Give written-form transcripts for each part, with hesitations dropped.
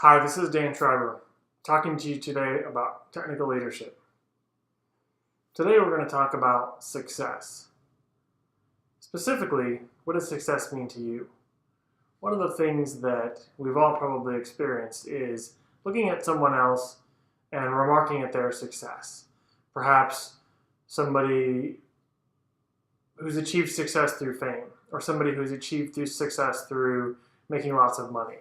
Hi, this is Dan Schreiber, talking to you today about technical leadership. Today we're going to talk about success. Specifically, what does success mean to you? One of the things that we've all probably experienced is looking at someone else and remarking at their success. Perhaps somebody who's achieved success through fame, or somebody who's achieved success through making lots of money.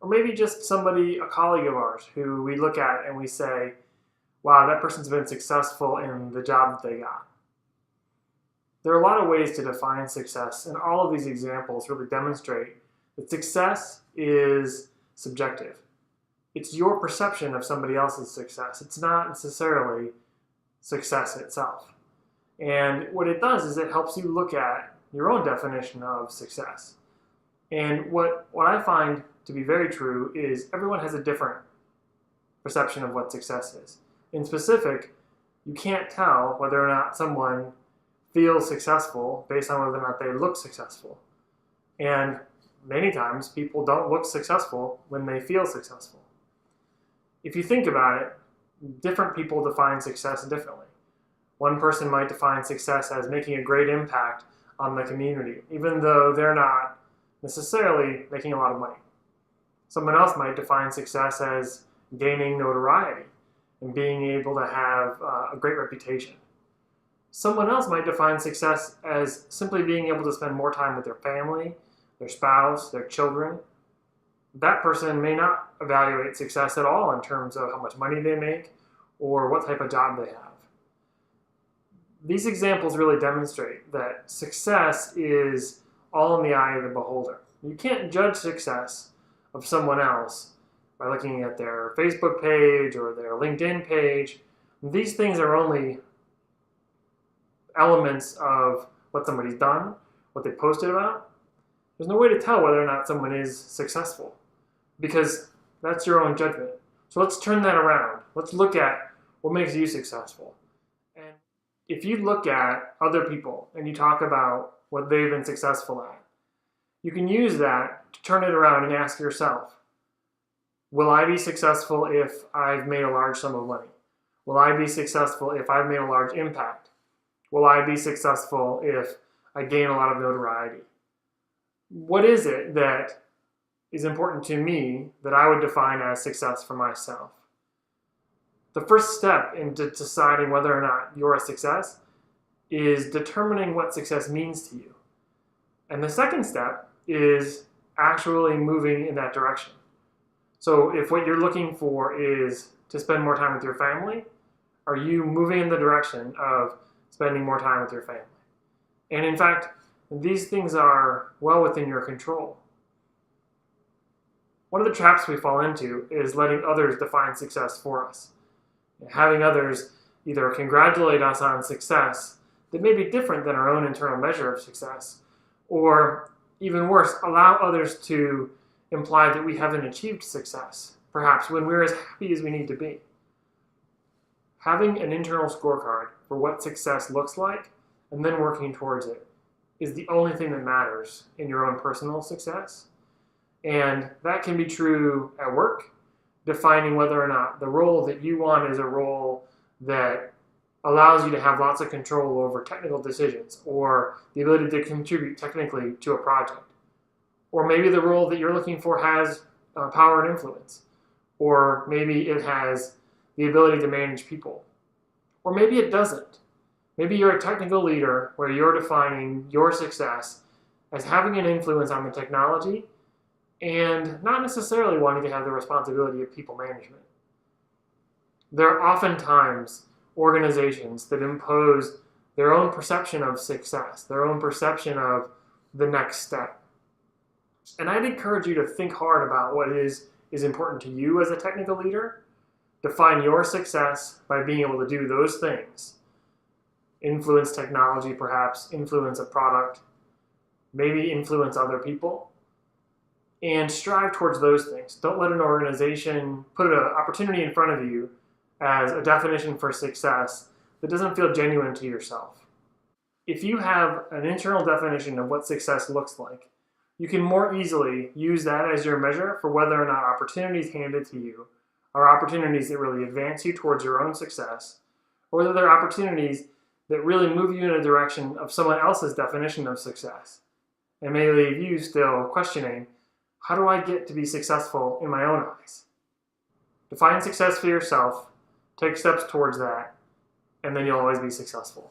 Or maybe just somebody, a colleague of ours, who we look at and we say, wow, that person's been successful in the job that they got. There are a lot of ways to define success, and all of these examples really demonstrate that success is subjective. It's your perception of somebody else's success. It's not necessarily success itself. And what it does is it helps you look at your own definition of success. And what I find to be very true is everyone has a different perception of what success is. In specific, you can't tell whether or not someone feels successful based on whether or not they look successful. And many times people don't look successful when they feel successful. If you think about it, different people define success differently. One person might define success as making a great impact on the community, even though they're not necessarily making a lot of money. Someone else might define success as gaining notoriety and being able to have a great reputation. Someone else might define success as simply being able to spend more time with their family, their spouse, their children. That person may not evaluate success at all in terms of how much money they make or what type of job they have. These examples really demonstrate that success is all in the eye of the beholder. You can't judge success of someone else by looking at their Facebook page or their LinkedIn page. These things are only elements of what somebody's done, what they posted about. There's no way to tell whether or not someone is successful because that's your own judgment. So let's turn that around. Let's look at what makes you successful. And if you look at other people and you talk about what they've been successful at, you can use that to turn it around and ask yourself, will I be successful if I've made a large sum of money? Will I be successful if I've made a large impact? Will I be successful if I gain a lot of notoriety? What is it that is important to me that I would define as success for myself? The first step into deciding whether or not you're a success is determining what success means to you. And the second step is actually moving in that direction. So if what you're looking for is to spend more time with your family, are you moving in the direction of spending more time with your family? And in fact, these things are well within your control. One of the traps we fall into is letting others define success for us. Having others either congratulate us on success that may be different than our own internal measure of success, or even worse, allow others to imply that we haven't achieved success, perhaps when we're as happy as we need to be. Having an internal scorecard for what success looks like and then working towards it is the only thing that matters in your own personal success. And that can be true at work, defining whether or not the role that you want is a role that allows you to have lots of control over technical decisions or the ability to contribute technically to a project. Or maybe the role that you're looking for has power and influence. Or maybe it has the ability to manage people. Or maybe it doesn't. Maybe you're a technical leader where you're defining your success as having an influence on the technology and not necessarily wanting to have the responsibility of people management. There are oftentimes organizations that impose their own perception of success, their own perception of the next step. And I'd encourage you to think hard about what is important to you as a technical leader. Define your success by being able to do those things. Influence technology, perhaps, influence a product, maybe influence other people, and strive towards those things. Don't let an organization put an opportunity in front of you as a definition for success that doesn't feel genuine to yourself. If you have an internal definition of what success looks like, you can more easily use that as your measure for whether or not opportunities handed to you are opportunities that really advance you towards your own success, or whether they're opportunities that really move you in a direction of someone else's definition of success, and may leave you still questioning, how do I get to be successful in my own eyes? Define success for yourself, take steps towards that, and then you'll always be successful.